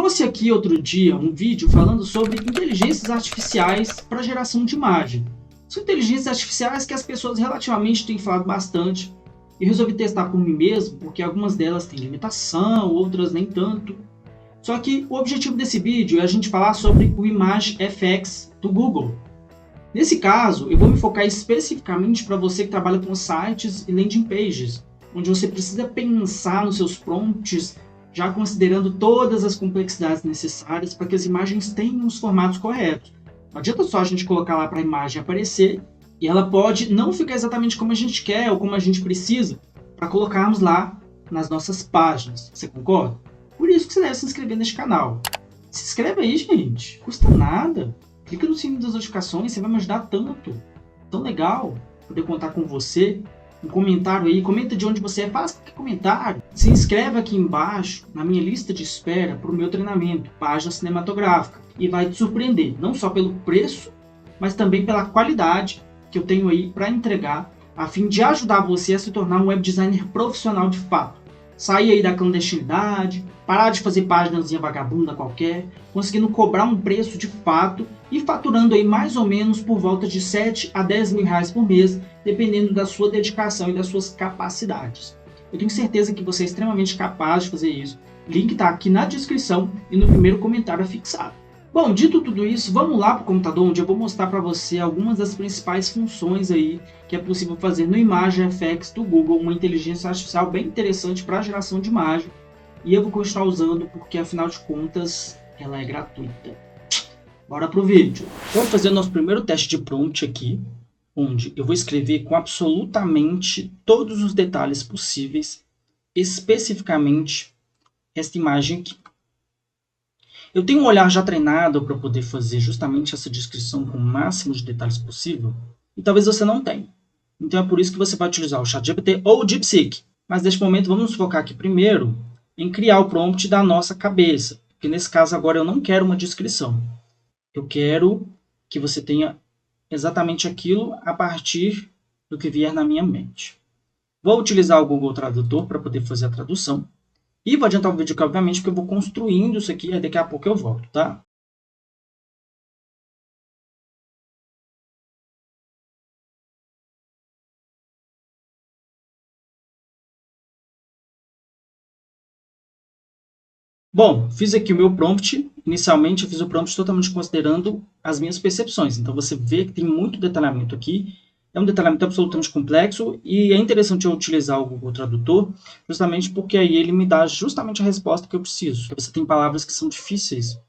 trouxe aqui outro dia um vídeo falando sobre inteligências artificiais para geração de imagem. São inteligências artificiais que as pessoas relativamente têm falado bastante. E resolvi testar por mim mesmo, porque algumas delas têm limitação, outras nem tanto. Só que o objetivo desse vídeo é a gente falar sobre o ImageFX do Google. Nesse caso, eu vou me focar especificamente para você que trabalha com sites e landing pages, onde você precisa pensar nos seus prompts, já considerando todas as complexidades necessárias para que as imagens tenham os formatos corretos. Não adianta só a gente colocar lá para a imagem aparecer, e ela pode não ficar exatamente como a gente quer ou como a gente precisa para colocarmos lá nas nossas páginas. Você concorda? Por isso que você deve se inscrever neste canal. Se inscreve aí, gente. Custa nada. Clica no sininho das notificações, você vai me ajudar tanto. Tão legal poder contar com você. Um comentário aí, comenta de onde você é, faz qualquer comentário. Se inscreve aqui embaixo na minha lista de espera para o meu treinamento, página cinematográfica. E vai te surpreender, não só pelo preço, mas também pela qualidade que eu tenho aí para entregar, a fim de ajudar você a se tornar um web designer profissional de fato. Sair aí da clandestinidade, parar de fazer páginazinha vagabunda qualquer, conseguindo cobrar um preço de fato e faturando aí mais ou menos por volta de 7 a 10 mil reais por mês, dependendo da sua dedicação e das suas capacidades. Eu tenho certeza que você é extremamente capaz de fazer isso. O link está aqui na descrição e no primeiro comentário fixado. Bom, dito tudo isso, vamos lá para o computador, onde eu vou mostrar para você algumas das principais funções aí que é possível fazer no ImageFX do Google, uma inteligência artificial bem interessante para a geração de imagem. E eu vou continuar usando porque, afinal de contas, ela é gratuita. Bora pro vídeo. Vamos fazer o nosso primeiro teste de prompt aqui, onde eu vou escrever com absolutamente todos os detalhes possíveis, especificamente esta imagem aqui. Eu tenho um olhar já treinado para poder fazer justamente essa descrição com o máximo de detalhes possível, e talvez você não tenha. Então é por isso que você vai utilizar o ChatGPT ou o DeepSeek. Mas neste momento vamos nos focar aqui primeiro em criar o prompt da nossa cabeça, porque nesse caso agora eu não quero uma descrição. Eu quero que você tenha exatamente aquilo a partir do que vier na minha mente. Vou utilizar o Google Tradutor para poder fazer a tradução. E vou adiantar o vídeo aqui, obviamente, porque eu vou construindo isso aqui, e daqui a pouco eu volto, tá? Bom, fiz aqui o meu prompt. Inicialmente, eu fiz o prompt totalmente considerando as minhas percepções. Então, você vê que tem muito detalhamento aqui. É um detalhamento absolutamente complexo e é interessante eu utilizar o Google Tradutor justamente porque aí ele me dá justamente a resposta que eu preciso. Você tem palavras que são difíceis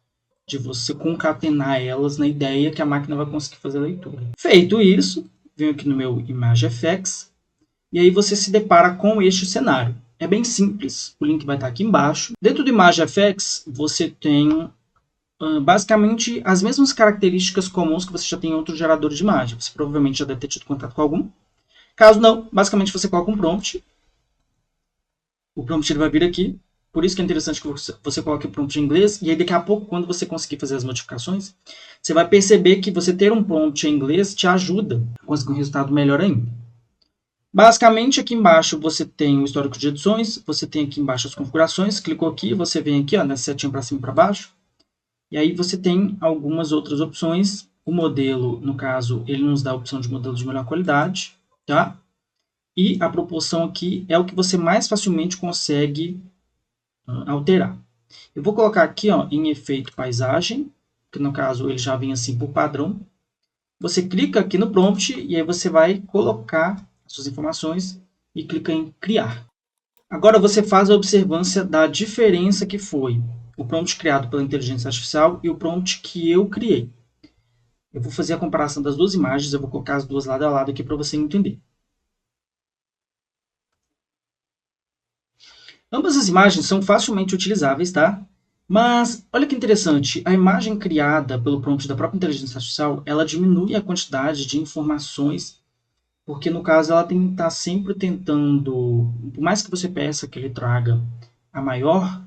de você concatenar elas na ideia que a máquina vai conseguir fazer a leitura. Feito isso, venho aqui no meu ImageFX e aí você se depara com este cenário. É bem simples, o link vai estar aqui embaixo. Dentro do ImageFX você tem basicamente as mesmas características comuns que você já tem em outros geradores de imagem. Você provavelmente já deve ter tido contato com algum. Caso não, basicamente você coloca um prompt. O prompt ele vai vir aqui. Por isso que é interessante que você coloque o prompt em inglês. E aí daqui a pouco, quando você conseguir fazer as modificações, você vai perceber que você ter um prompt em inglês te ajuda a conseguir um resultado melhor ainda. Basicamente, aqui embaixo você tem o histórico de edições. Você tem aqui embaixo as configurações. Clicou aqui, você vem aqui na setinha para cima e para baixo. E aí você tem algumas outras opções. O modelo, no caso, ele nos dá a opção de modelo de melhor qualidade, tá? E a proporção aqui é o que você mais facilmente consegue alterar. Eu vou colocar aqui em efeito paisagem, que no caso ele já vem assim por padrão. Você clica aqui no prompt e aí você vai colocar as suas informações e clica em criar. Agora você faz a observância da diferença que foi o prompt criado pela inteligência artificial e o prompt que eu criei. Eu vou fazer a comparação das duas imagens, eu vou colocar as duas lado a lado aqui para você entender. Ambas as imagens são facilmente utilizáveis, tá? Mas, olha que interessante, a imagem criada pelo prompt da própria inteligência artificial, ela diminui a quantidade de informações, porque no caso ela tem que estar sempre tentando, por mais que você peça que ele traga a maior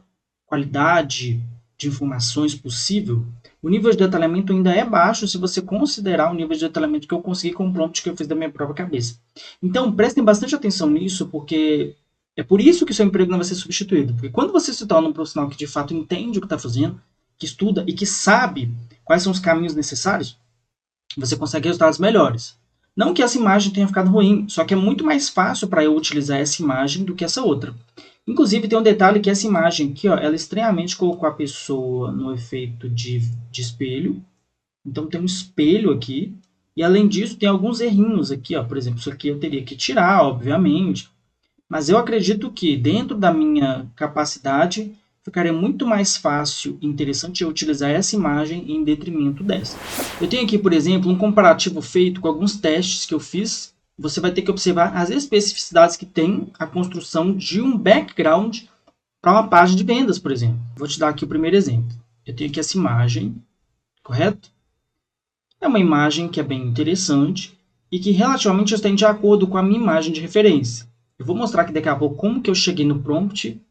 qualidade de informações possível, o nível de detalhamento ainda é baixo se você considerar o nível de detalhamento que eu consegui com o prompt que eu fiz da minha própria cabeça. Então, prestem bastante atenção nisso, porque É por isso que o seu emprego não vai ser substituído. Porque quando você se torna um profissional que de fato entende o que está fazendo, que estuda e que sabe quais são os caminhos necessários, você consegue resultados melhores. Não que essa imagem tenha ficado ruim, só que é muito mais fácil para eu utilizar essa imagem do que essa outra. Inclusive, tem um detalhe que essa imagem aqui, ó, ela estranhamente colocou a pessoa no efeito de espelho. Então, tem um espelho aqui. E, além disso, tem alguns errinhos aqui. Ó. Por exemplo, isso aqui eu teria que tirar, obviamente. Mas eu acredito que, dentro da minha capacidade, ficaria muito mais fácil e interessante eu utilizar essa imagem em detrimento dessa. Eu tenho aqui, por exemplo, um comparativo feito com alguns testes que eu fiz. Você vai ter que observar as especificidades que tem a construção de um background para uma página de vendas, por exemplo. Vou te dar aqui o primeiro exemplo. Eu tenho aqui essa imagem, correto? É uma imagem que é bem interessante e que relativamente está de acordo com a minha imagem de referência. Eu vou mostrar aqui daqui a pouco como que eu cheguei no prompt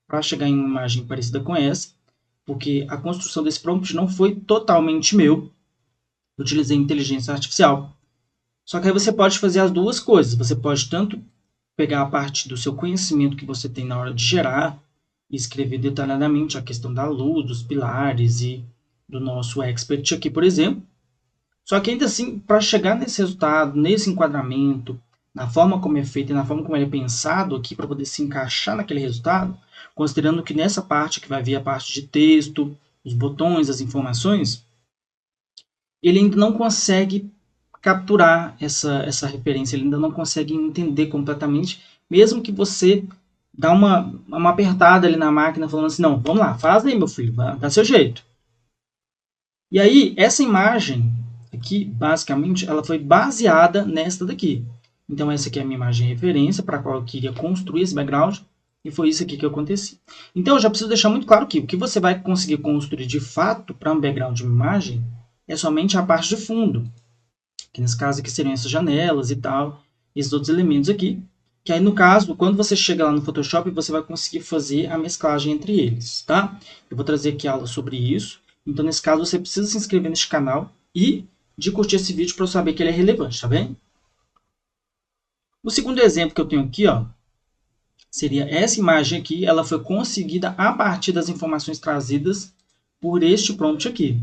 para chegar em uma imagem parecida com essa, porque a construção desse prompt não foi totalmente meu. Eu utilizei inteligência artificial. Só que aí você pode fazer as duas coisas. Você pode tanto pegar a parte do seu conhecimento que você tem na hora de gerar e escrever detalhadamente a questão da luz, dos pilares e do nosso expert aqui, por exemplo. Só que ainda assim, para chegar nesse resultado, nesse enquadramento, na forma como é feito e na forma como ele é pensado aqui para poder se encaixar naquele resultado, considerando que nessa parte que vai vir a parte de texto, os botões, as informações, ele ainda não consegue capturar essa referência, ele ainda não consegue entender completamente, mesmo que você dá uma apertada ali na máquina falando assim, não, vamos lá, faz aí meu filho, dá seu jeito. E aí, essa imagem aqui, basicamente, ela foi baseada nesta daqui. Então, essa aqui é a minha imagem de referência para a qual eu queria construir esse background, e foi isso aqui que aconteceu. Então, eu já preciso deixar muito claro que o que você vai conseguir construir de fato para um background de uma imagem é somente a parte de fundo, que nesse caso aqui seriam essas janelas e tal, esses outros elementos aqui, que aí no caso, quando você chega lá no Photoshop, você vai conseguir fazer a mesclagem entre eles, tá? Eu vou trazer aqui aula sobre isso, então nesse caso você precisa se inscrever neste canal e de curtir esse vídeo para eu saber que ele é relevante, tá bem? O segundo exemplo que eu tenho aqui, ó, seria essa imagem aqui, ela foi conseguida a partir das informações trazidas por este prompt aqui.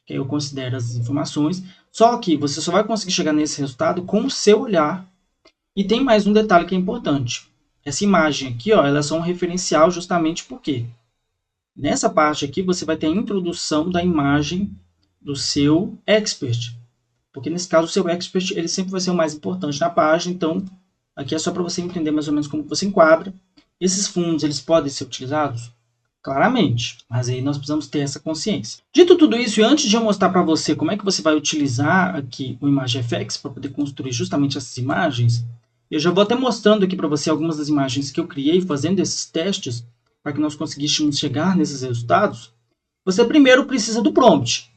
Que eu considero as informações, só que você só vai conseguir chegar nesse resultado com o seu olhar. E tem mais um detalhe que é importante. Essa imagem aqui, ó, ela é só um referencial justamente porque nessa parte aqui você vai ter a introdução da imagem do seu expert. Porque nesse caso o seu expert ele sempre vai ser o mais importante na página, então aqui é só para você entender mais ou menos como você enquadra. Esses fundos eles podem ser utilizados? Claramente, mas aí nós precisamos ter essa consciência. Dito tudo isso, e antes de eu mostrar para você como é que você vai utilizar aqui o ImageFX para poder construir justamente essas imagens, eu já vou até mostrando aqui para você algumas das imagens que eu criei fazendo esses testes para que nós conseguíssemos chegar nesses resultados. Você primeiro precisa do prompt.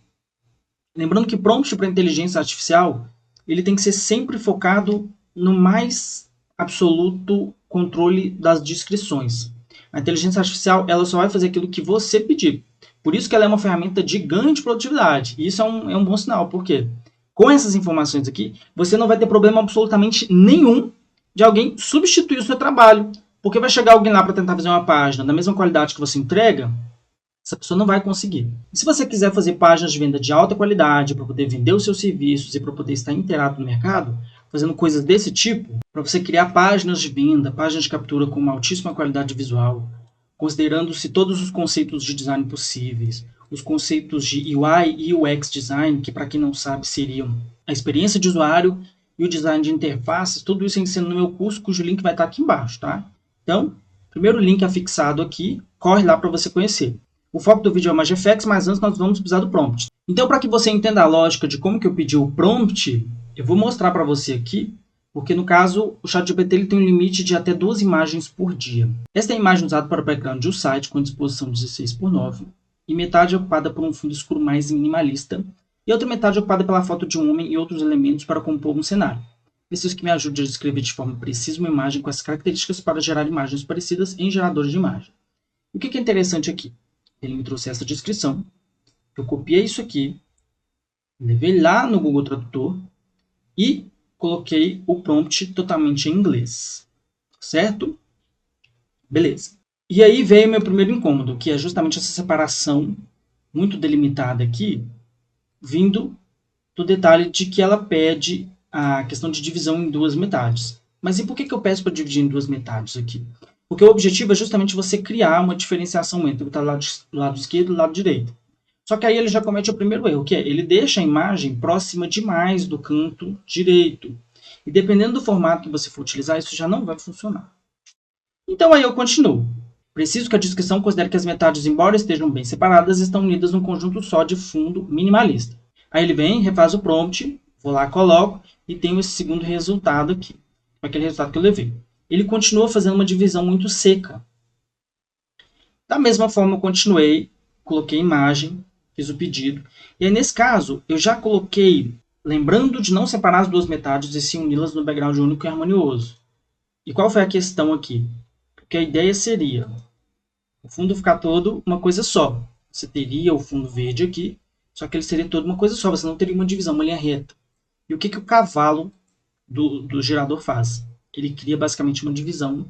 Lembrando que prompt para inteligência artificial ele tem que ser sempre focado no mais absoluto controle das descrições. A inteligência artificial ela só vai fazer aquilo que você pedir. Por isso que ela é uma ferramenta de ganho de produtividade. E isso é um bom sinal, porque com essas informações aqui, você não vai ter problema absolutamente nenhum de alguém substituir o seu trabalho. Porque vai chegar alguém lá para tentar fazer uma página da mesma qualidade que você entrega, essa pessoa não vai conseguir. E se você quiser fazer páginas de venda de alta qualidade para poder vender os seus serviços e para poder estar inteirado no mercado, fazendo coisas desse tipo, para você criar páginas de venda, páginas de captura com uma altíssima qualidade visual, considerando-se todos os conceitos de design possíveis, os conceitos de UI e UX design, que para quem não sabe seriam a experiência de usuário e o design de interfaces, tudo isso eu ensino no meu curso, cujo link vai estar aqui embaixo, tá? Então, primeiro link afixado aqui, corre lá para você conhecer. O foco do vídeo é o ImageFX, mas antes nós vamos precisar do prompt. Então, para que você entenda a lógica de como que eu pedi o prompt, eu vou mostrar para você aqui, porque no caso, o ChatGPT ele tem um limite de até 2 imagens por dia. Esta é a imagem usada para o background de um site com disposição 16:9, e metade é ocupada por um fundo escuro mais minimalista, e a outra metade é ocupada pela foto de um homem e outros elementos para compor um cenário. Preciso que me ajude a descrever de forma precisa uma imagem com essas características para gerar imagens parecidas em geradores de imagem. O que é interessante aqui? Ele me trouxe essa descrição, eu copiei isso aqui, levei lá no Google Tradutor e coloquei o prompt totalmente em inglês, certo? Beleza. E aí veio meu primeiro incômodo, que é justamente essa separação muito delimitada aqui, vindo do detalhe de que ela pede a questão de divisão em duas metades. Mas e por que eu peço para dividir em duas metades aqui? Porque o objetivo é justamente você criar uma diferenciação entre o lado esquerdo e o lado direito. Só que aí ele já comete o primeiro erro, que é ele deixa a imagem próxima demais do canto direito. E dependendo do formato que você for utilizar, isso já não vai funcionar. Então aí eu continuo. Preciso que a descrição considere que as metades, embora estejam bem separadas, estão unidas num conjunto só de fundo minimalista. Aí ele vem, refaz o prompt, vou lá, coloco e tenho esse segundo resultado aqui. Aquele resultado que eu levei. Ele continua fazendo uma divisão muito seca. Da mesma forma, eu continuei, coloquei imagem, fiz o pedido. E aí, nesse caso, eu já coloquei, lembrando de não separar as duas metades e sim uni-las no background único e harmonioso. E qual foi a questão aqui? Porque a ideia seria o fundo ficar todo uma coisa só. Você teria o fundo verde aqui, só que ele seria todo uma coisa só. Você não teria uma divisão, uma linha reta. E o que o cavalo do gerador faz? Ele cria basicamente uma divisão.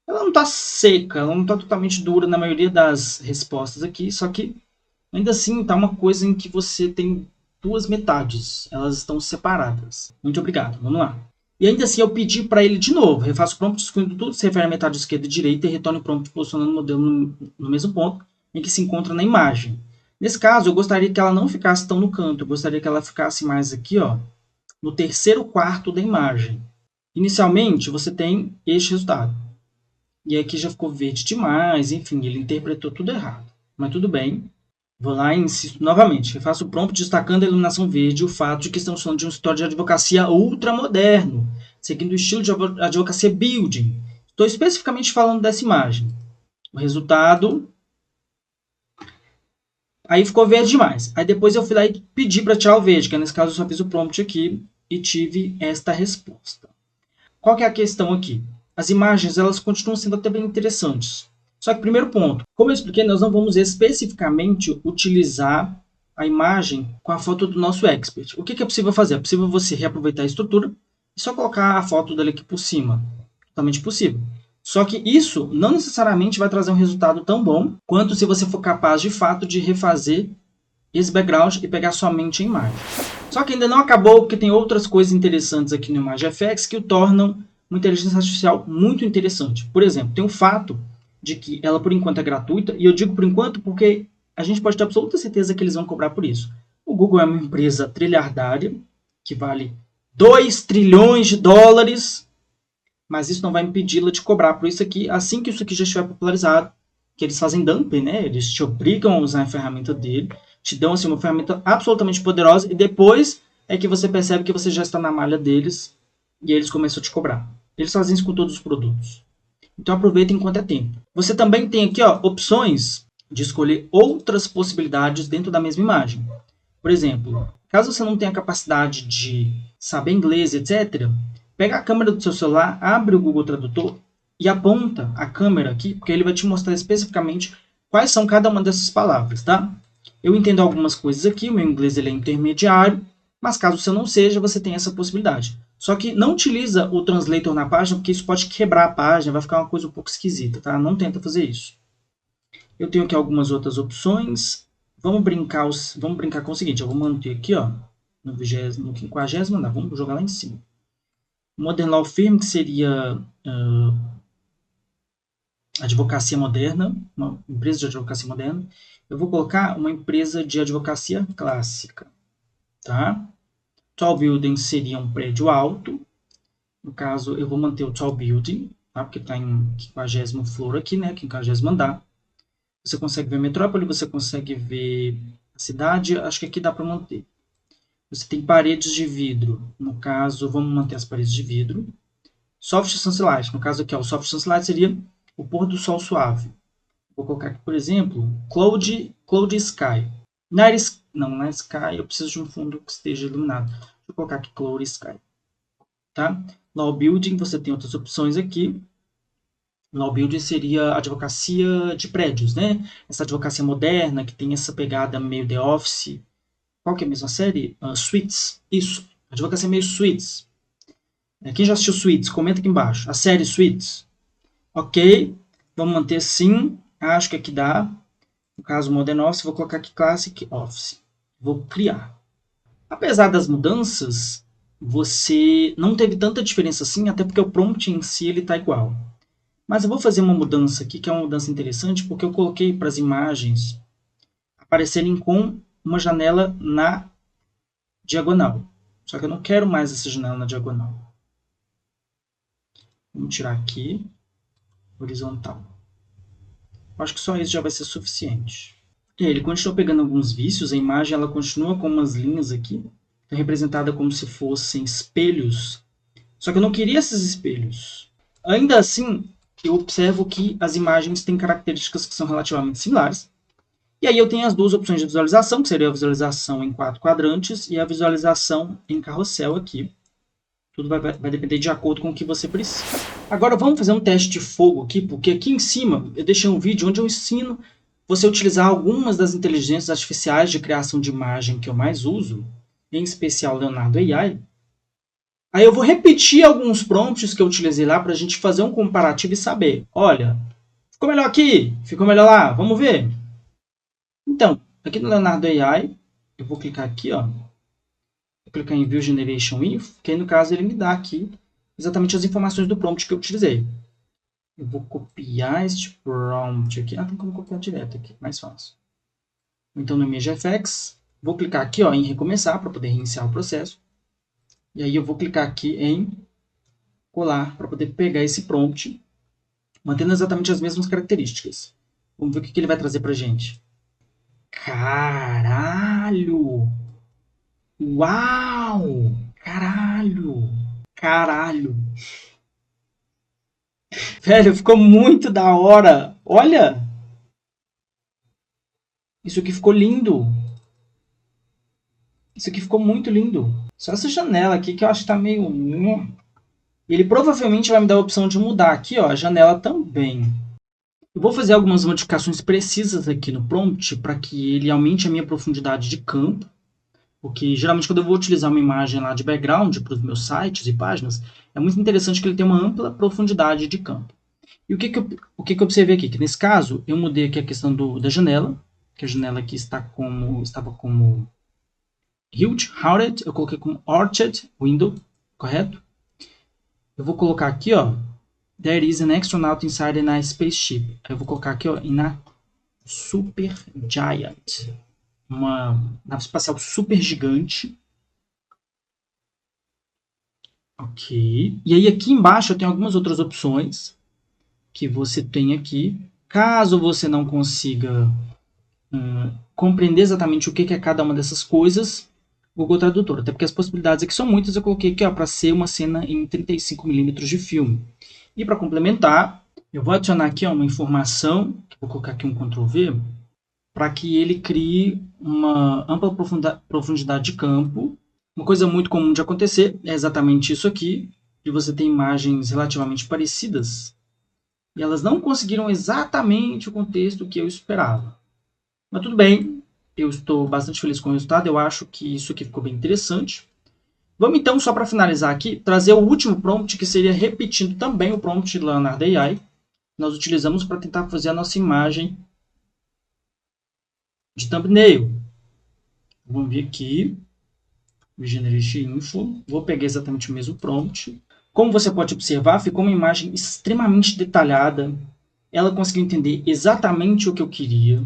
Ela não está seca, ela não está totalmente dura na maioria das respostas aqui, só que ainda assim está uma coisa em que você tem duas metades. Elas estão separadas. Muito obrigado. Vamos lá. E ainda assim eu pedi para ele de novo, refaço o prompt excluindo tudo que se refere à metade esquerda e direita e retorne o prompt posicionando o modelo no mesmo ponto em que se encontra na imagem. Nesse caso, eu gostaria que ela não ficasse tão no canto, eu gostaria que ela ficasse mais aqui, ó, no terceiro quarto da imagem. Inicialmente, você tem este resultado. E aqui já ficou verde demais, enfim, ele interpretou tudo errado. Mas tudo bem. Vou lá e insisto novamente. Refaço o prompt destacando a iluminação verde e o fato de que estamos falando de um escritório de advocacia ultramoderno, seguindo o estilo de advocacia building. Estou especificamente falando dessa imagem. O resultado... Aí ficou verde demais. Aí depois eu fui lá e pedi para tirar o verde, que nesse caso eu só fiz o prompt aqui e tive esta resposta. Qual que é a questão aqui? As imagens, elas continuam sendo até bem interessantes. Só que, primeiro ponto, como eu expliquei, nós não vamos especificamente utilizar a imagem com a foto do nosso expert. O que é possível fazer? É possível você reaproveitar a estrutura e só colocar a foto dele aqui por cima. Totalmente possível. Só que isso não necessariamente vai trazer um resultado tão bom quanto se você for capaz, de fato, de refazer esse background e pegar somente a imagem. Só que ainda não acabou, porque tem outras coisas interessantes aqui no ImageFX que o tornam uma inteligência artificial muito interessante. Por exemplo, tem o fato de que ela, por enquanto, é gratuita, e eu digo por enquanto porque a gente pode ter absoluta certeza que eles vão cobrar por isso. O Google é uma empresa trilhardária, que vale 2 trilhões de dólares, mas isso não vai impedi-la de cobrar por isso aqui, assim que isso aqui já estiver popularizado, que eles fazem dumping, né? Eles te obrigam a usar a ferramenta dele, te dão assim, uma ferramenta absolutamente poderosa, e depois é que você percebe que você já está na malha deles, e eles começam a te cobrar. Eles fazem isso com todos os produtos. Então aproveita enquanto é tempo. Você também tem aqui, ó, opções de escolher outras possibilidades dentro da mesma imagem. Por exemplo, caso você não tenha capacidade de saber inglês, etc., pega a câmera do seu celular, abre o Google Tradutor e aponta a câmera aqui, porque ele vai te mostrar especificamente quais são cada uma dessas palavras, tá? Eu entendo algumas coisas aqui, o meu inglês ele é intermediário, mas caso você não seja, você tem essa possibilidade. Só que não utiliza o translator na página, porque isso pode quebrar a página, vai ficar uma coisa um pouco esquisita, tá? Não tenta fazer isso. Eu tenho aqui algumas outras opções. Vamos brincar com o seguinte, eu vou manter aqui, ó, no 50º andar, vamos jogar lá em cima. Modern Law Firm, que seria advocacia moderna, uma empresa de advocacia moderna. Eu vou colocar uma empresa de advocacia clássica, tá? Tall Building seria um prédio alto. No caso, eu vou manter o Tall Building, tá? Porque está em 50º floor aqui, né? 50º andar. Você consegue ver a metrópole, você consegue ver a cidade. Acho que aqui dá para manter. Você tem paredes de vidro. No caso, vamos manter as paredes de vidro. Soft Sunlight. No caso aqui, ó, o Soft Sunlight seria o pôr do sol suave. Vou colocar aqui, por exemplo, Cloud Sky. Night Sky, eu preciso de um fundo que esteja iluminado. Vou colocar aqui Cloud Sky. Tá? Law Building, você tem outras opções aqui. Law Building seria a advocacia de prédios, né? Essa advocacia moderna, que tem essa pegada meio The Office. Qual que é a mesma série? Suits. Isso. Advocacia meio Suits. Quem já assistiu Suits? Comenta aqui embaixo. A série Suits. Ok. Vamos manter sim. Acho que aqui dá. No caso, Modern Office, vou colocar aqui Classic Office. Vou criar. Apesar das mudanças, você não teve tanta diferença assim, até porque o prompt em si está igual. Mas eu vou fazer uma mudança aqui, que é uma mudança interessante, porque eu coloquei para as imagens aparecerem com uma janela na diagonal. Só que eu não quero mais essa janela na diagonal. Vamos tirar aqui, horizontal. Acho que só isso já vai ser suficiente. E aí, ele continua pegando alguns vícios, a imagem ela continua com umas linhas aqui, representada como se fossem espelhos. Só que eu não queria esses espelhos. Ainda assim, eu observo que as imagens têm características que são relativamente similares. E aí eu tenho as duas opções de visualização, que seria a visualização em 4 quadrantes e a visualização em carrossel aqui. Tudo vai depender de acordo com o que você precisa. Agora vamos fazer um teste de fogo aqui, porque aqui em cima eu deixei um vídeo onde eu ensino você a utilizar algumas das inteligências artificiais de criação de imagem que eu mais uso, em especial Leonardo AI. Aí eu vou repetir alguns prompts que eu utilizei lá para a gente fazer um comparativo e saber. Olha, ficou melhor aqui, ficou melhor lá, vamos ver. Então, aqui no Leonardo AI, eu vou clicar aqui, ó. Vou clicar em View Generation Info, que aí no caso ele me dá aqui exatamente as informações do prompt que eu utilizei. Eu vou copiar este prompt aqui. Tem como copiar direto aqui, mais fácil. Então no ImageFX, vou clicar aqui ó, em recomeçar para poder reiniciar o processo. E aí eu vou clicar aqui em colar para poder pegar esse prompt, mantendo exatamente as mesmas características. Vamos ver o que ele vai trazer para a gente. Caralho! Uau! Caralho! Caralho! Velho, ficou muito da hora! Olha! Isso aqui ficou lindo! Isso aqui ficou muito lindo! Só essa janela aqui que eu acho que tá meio... Ele provavelmente vai me dar a opção de mudar aqui, ó, a janela também. Eu vou fazer algumas modificações precisas aqui no prompt para que ele aumente a minha profundidade de campo. Porque geralmente quando eu vou utilizar uma imagem lá de background para os meus sites e páginas, é muito interessante que ele tenha uma ampla profundidade de campo. E o que eu observei aqui? Que nesse caso, eu mudei aqui a questão da janela, que a janela aqui estava como Huge, Hounded, eu coloquei como Orchard Window, correto? Eu vou colocar aqui, ó, There is an astronaut inside a spaceship. Eu vou colocar aqui, ó, na Super Giant. Uma nave espacial super gigante. Ok. E aí aqui embaixo eu tenho algumas outras opções que você tem aqui. Caso você não consiga compreender exatamente o que é cada uma dessas coisas, Google Tradutor. Até porque as possibilidades aqui são muitas. Eu coloquei aqui para ser uma cena em 35mm de filme. E para complementar, eu vou adicionar aqui uma informação, vou colocar aqui um Ctrl V, para que ele crie uma ampla profundidade de campo. Uma coisa muito comum de acontecer é exatamente isso aqui, de você ter imagens relativamente parecidas e elas não conseguiram exatamente o contexto que eu esperava. Mas tudo bem, eu estou bastante feliz com o resultado, eu acho que isso aqui ficou bem interessante. Vamos então, só para finalizar aqui, trazer o último prompt, que seria repetindo também o prompt do Leonardo AI. Nós utilizamos para tentar fazer a nossa imagem de thumbnail. Vamos vir aqui, Generate Info, vou pegar exatamente o mesmo prompt. Como você pode observar, ficou uma imagem extremamente detalhada. Ela conseguiu entender exatamente o que eu queria.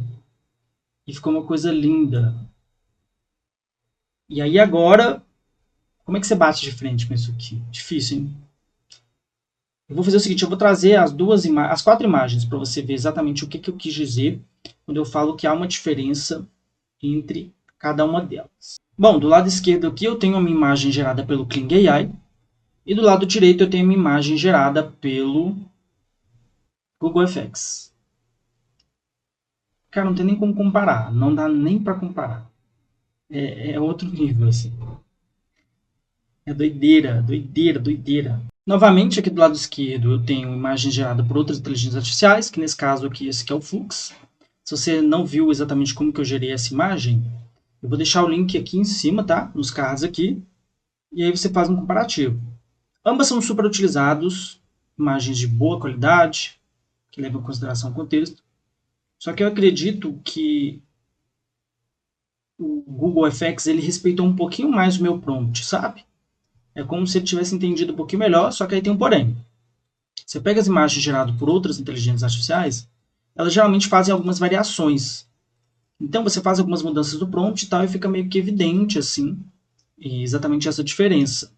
E ficou uma coisa linda. E aí agora, como é que você bate de frente com isso aqui? Difícil, hein? Eu vou fazer o seguinte, eu vou trazer as 4 imagens para você ver exatamente o que eu quis dizer quando eu falo que há uma diferença entre cada uma delas. Bom, do lado esquerdo aqui eu tenho uma imagem gerada pelo Kling AI e do lado direito eu tenho uma imagem gerada pelo Google FX. Cara, não tem nem como comparar, não dá nem para comparar. É outro nível, assim. É doideira, doideira, doideira. Novamente, aqui do lado esquerdo, eu tenho imagem gerada por outras inteligências artificiais, que nesse caso aqui, esse aqui é o Flux. Se você não viu exatamente como que eu gerei essa imagem, eu vou deixar o link aqui em cima, tá? Nos cards aqui. E aí você faz um comparativo. Ambas são super utilizados, imagens de boa qualidade, que leva em consideração o contexto. Só que eu acredito que o Google FX ele respeitou um pouquinho mais o meu prompt, sabe? É como se ele tivesse entendido um pouquinho melhor, só que aí tem um porém. Você pega as imagens geradas por outras inteligências artificiais, elas geralmente fazem algumas variações. Então você faz algumas mudanças do prompt e tal, e fica meio que evidente assim, exatamente essa diferença.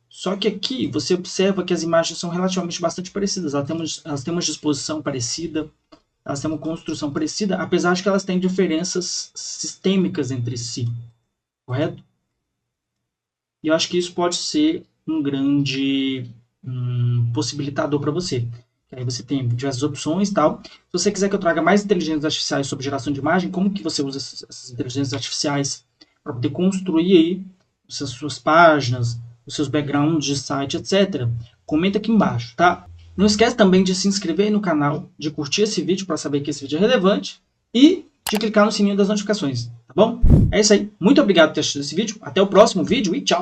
Só que aqui você observa que as imagens são relativamente bastante parecidas, elas têm uma disposição parecida, elas têm uma construção parecida, apesar de que elas têm diferenças sistêmicas entre si, correto? E eu acho que isso pode ser um grande possibilitador para você. Aí você tem diversas opções e tal. Se você quiser que eu traga mais inteligências artificiais sobre geração de imagem, como que você usa essas inteligências artificiais para poder construir aí as suas páginas, os seus backgrounds de site, etc. Comenta aqui embaixo, tá? Não esquece também de se inscrever aí no canal, de curtir esse vídeo para saber que esse vídeo é relevante e de clicar no sininho das notificações, tá bom? É isso aí. Muito obrigado por ter assistido esse vídeo. Até o próximo vídeo e tchau!